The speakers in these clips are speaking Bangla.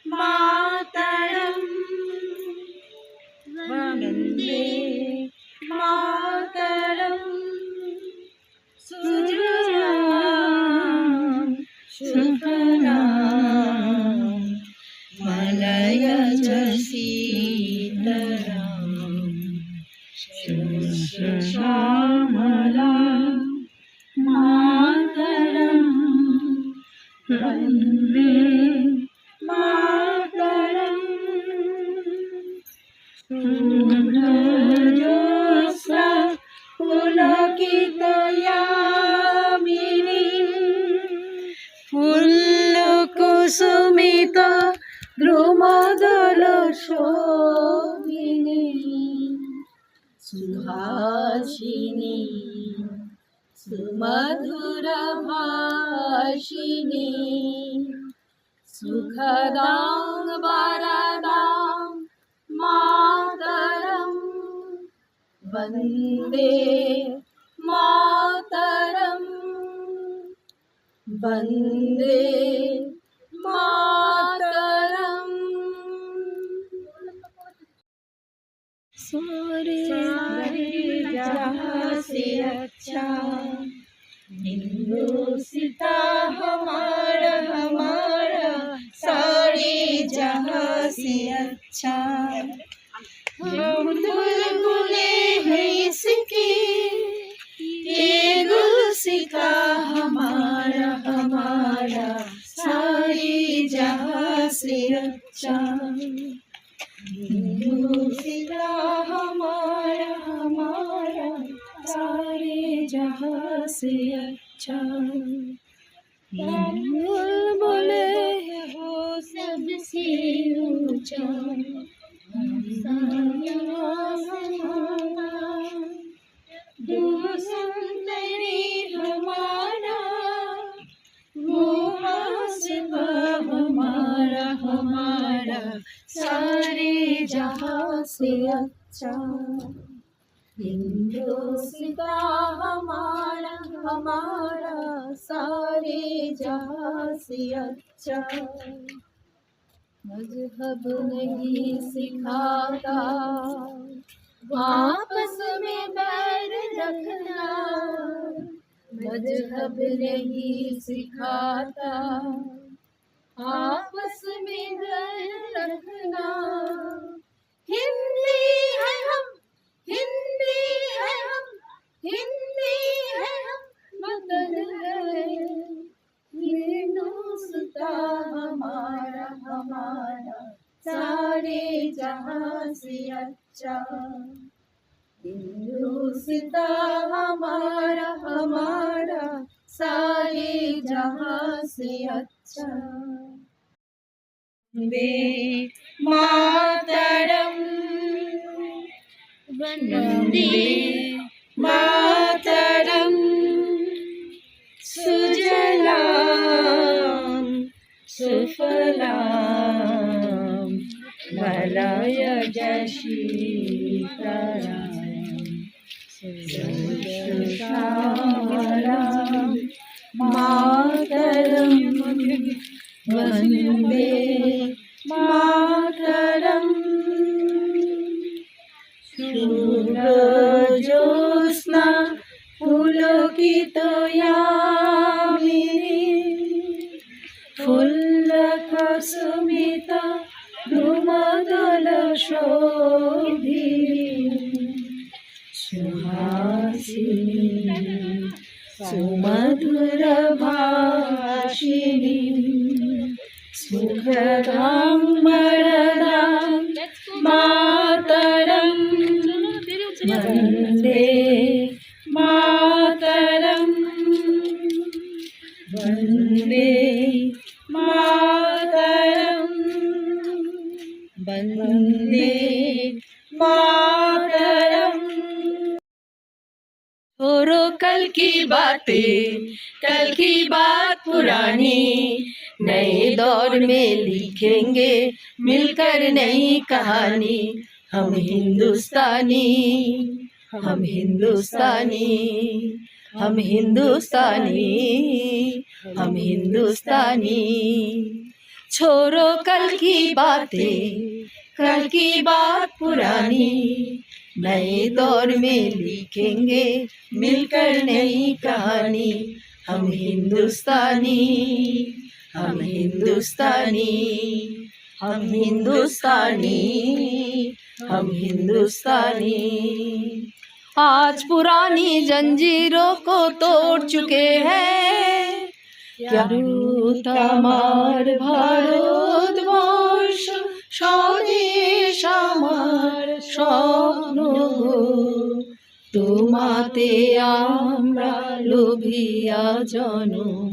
मातरम वंदे मातरम सुजलाम सुफलाम मलयज शीतलाम श्यामलाम मातरम वंदे मातरम सूरजोत्सा पुलकितयामिनी फुल्लकुसुमित द्रुमदलशोभिनी सुहासिनी सुमधुरभाषिणी सुखदां वरदां मातरं वन्दे मातरं वन्दे मातरं सारे जहाँ से अच्छा हिंदुस्ता हमारा हमारा सारे जहाँ से अच्छा हम बुलबुले हैं इसकी ये गुलसिता हमारा हमारा सारे जहाँ से अच्छा हिंदुस्ता हमारा हमारा सारे जहाँ से अच्छा बोले हो सबसे ऊंचा दो सुंदरी हमारा वो हासिबा हमारा हमारा सारे जहाँ से अच्छा हिंदुस्ता हमारा हमारा सारे जहाँ से अच्छा मजहब नहीं सिखाता आपस में बैर रखना मजहब नहीं सिखाता आपस में बैर रखना हिंदी है हम हिंदी है हम हिंदी है हम वतन है हिंदुस्ता हमारा हमारा सारे जहाँ से अच्छा हिंदुस्ता हमारा हमारा सारे जहाँ से अच्छा वंदे मातरम वंदे मातरम सुजलाम सुफलाम मलयज शीतलाम श्यामलाम मातरम वंदे मातरम सूरजोत्स्ना पुलकितयामिनी फुल्लकुसुमित द्रुमदलशोभिनी सुहासिनी सुमधुरभाषिणी सुखदां वरदां मातरं वन्दे मातरं वन्दे मातरं वन्दे मातरं छोड़ो कल की बातें कल की बात पुरानी नए दौर में लिखेंगे मिलकर नई कहानी हम हिंदुस्तानी हम हिंदुस्तानी हम हिंदुस्तानी हम हिंदुस्तानी छोड़ो कल की बातें, कल की बात पुरानी, नए दौर में लिखेंगे मिलकर नई कहानी। हम हिंदुस्तानी, हम हिंदुस्तानी, हम हिंदुस्तानी, हम हिंदुस्तानी। आज पुरानी जंजीरों को तोड़ चुके हैं, क्या रूत আমার ভারতবর্ষ, স্বদেশ আমার স্বপ্ন গো। তোমাতে আমরা লোভিয়া জনম,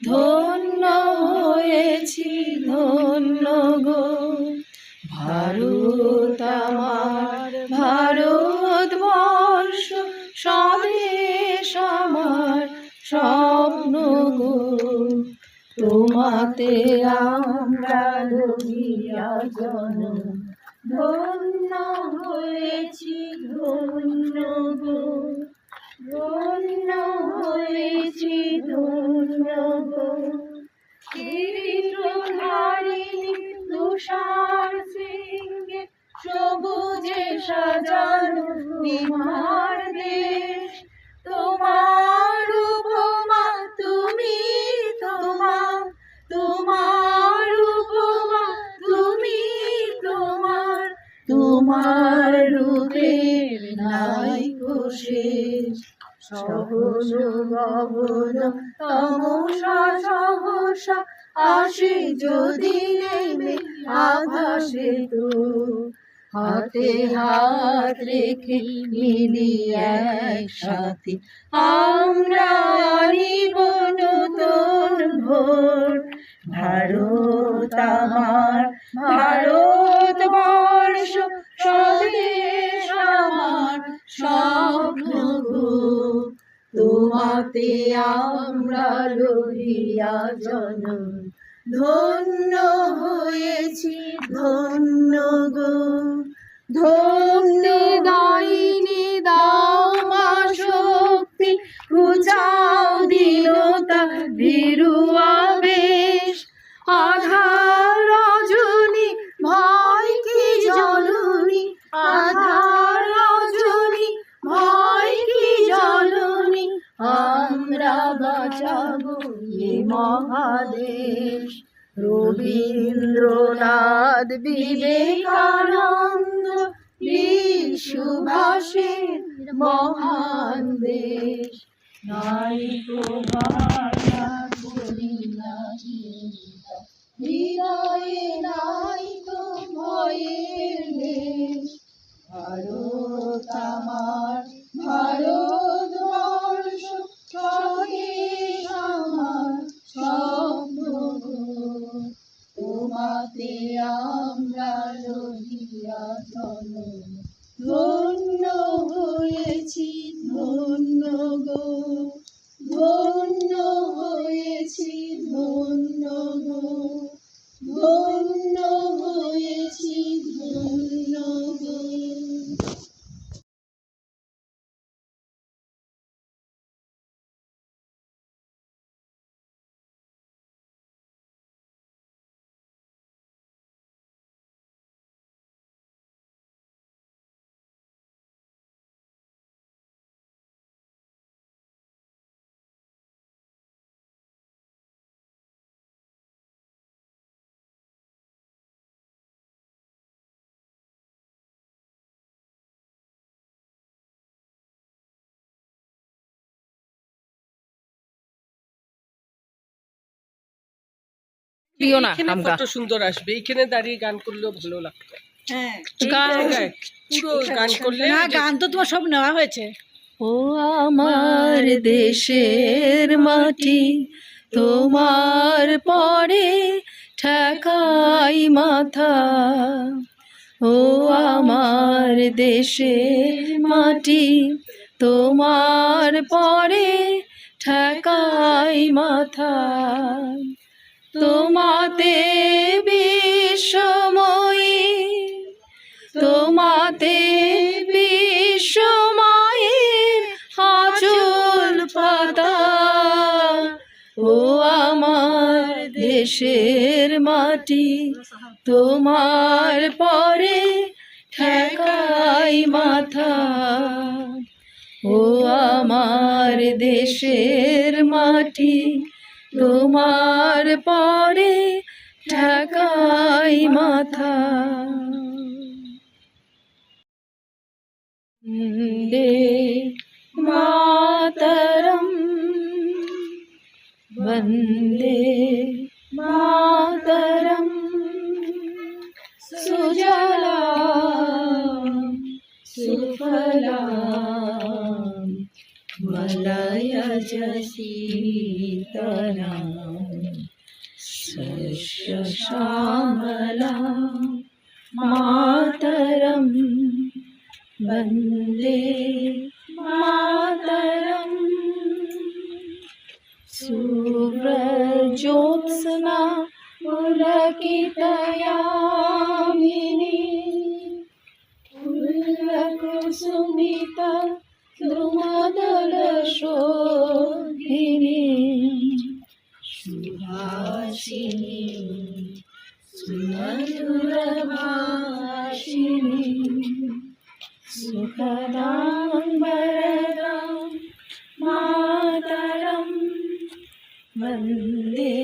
ধন্য হয়েছি ধন্য গো। ভারত আমার ভারতবর্ষ, স্বদেশ আমার স্বপ্ন গো। তোমাতে আমরা লোভিয়া জনম, ধন্য হয়েছি ধন্য গো। ধন্য হয়েছি ধন্য গো। চিত্রধারিণী তুষার সিংহে, সবুজে সাজানো নিমার দেশ। তোমার উপমা তুমি, তোমার তোমার উপমা তুমি, তোমার তোমার রূপের নাই শেষ। সহজ গগন তমসা সহসা আসে যদি নেমে আকাশে, তো হাতে হাত রেখে মিলি একসাথে আমরা আনিব নতুন ভোর। ভারত আমার ভারতবর্ষ, স্বদেশ আমার স্বপ্ন গো। তোমাতে আমরা লোভিয়া জনম, ধন্য হয়েছি ধন্য গো। ধন্য দায়িনী দাও মা শক্তি, ঘুচাও দীনতা ভীরু আবেশ। আধার রজনী ভয় কি জননী, আধার রজনী ভয় কি জননী, আমরা বাঁচাবো এ মহাদেশ। রবীন্দ্রনাথ বিবেকানন্দ সুভাষের মহান দেশ। নাইকো ভাষা করি না চিন্তা, হৃদয়ে নাইকো ভয়ের দেশ। ভারত আমার ভারতবর্ষ, স্বদেশ আমার স্বপ্ন গো। তোমাতে আমরা লোভিয়া জনম, ধন্য হয়েছি ধন্য গো। ধন্য হয়েছি ধন্য গো। ধন্য হয়েছি ধন্য গো। কত সুন্দর আসবে, এইখানে দাঁড়িয়ে গান করলেও ভালো লাগতো। হ্যাঁ, পুরো গান করলে না, গান তো তোমার সব নেওয়া হয়েছে। ও আমার দেশের মাটি, তোমার পরে ঠেকাই মাথা। ও আমার দেশের মাটি, তোমার পরে ঠেকাই মাথা। তোমাতে বিশ্বময়ী, তোমাতে বিশ্বময়ের আঁচল পাতা। ও আমার দেশের মাটি তোমার পরে ঠেকাই মাথা। ও আমার দেশের মাটি তোমার পরে ঠেকাই মাথা। বন্দে মাতরম বন্দে মাতরম সুজলাম সুফলাম মলয়জ শীতলাম শস্য শ্যামলাম মাতরম বন্দে মাতরম। শুভ্রজ্যোৎস্না পুলকিতয়ামিনী ফুল্লকুসুমিতা দ্রুমদলশোভিনী সুহাসিনী সুমধুরভাষিনী সুখদাং বরদাং মাতরম বন্দে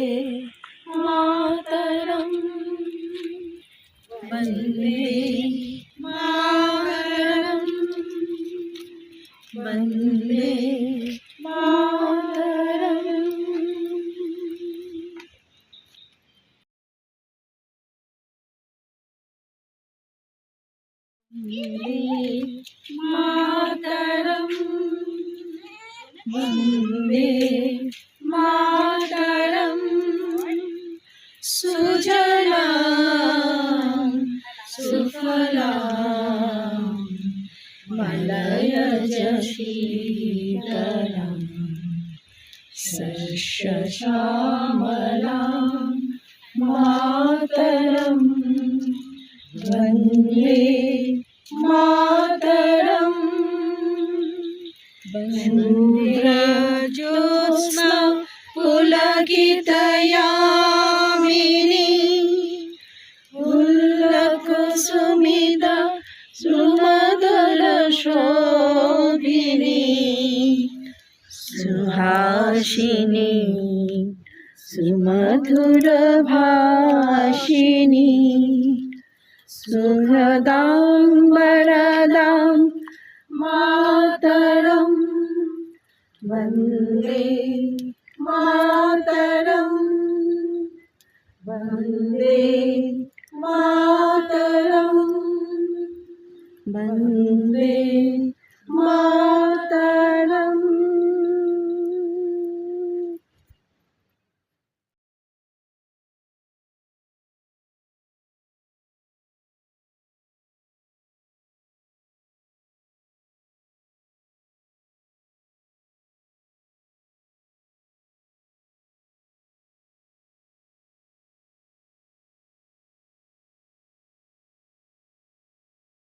মাতরম বন্দে মাতরম বন্দে মাতরম। মাতরম বন্দে মাতরম সুজলাম সুফলাম মলয়জ শীতলাম শস্য শ্যামলাম মাতরম বন্দে মাতরম। শুভ্রজ্যোৎস্না পুলকিতয়ামিনী ফুল্লকুসুমিতা সুমধুরশোভিনী সুহাসিনী সুমধুরভাষিনী সুখদাং বরদাং মাতরম বন্দে মাতরম বন্দে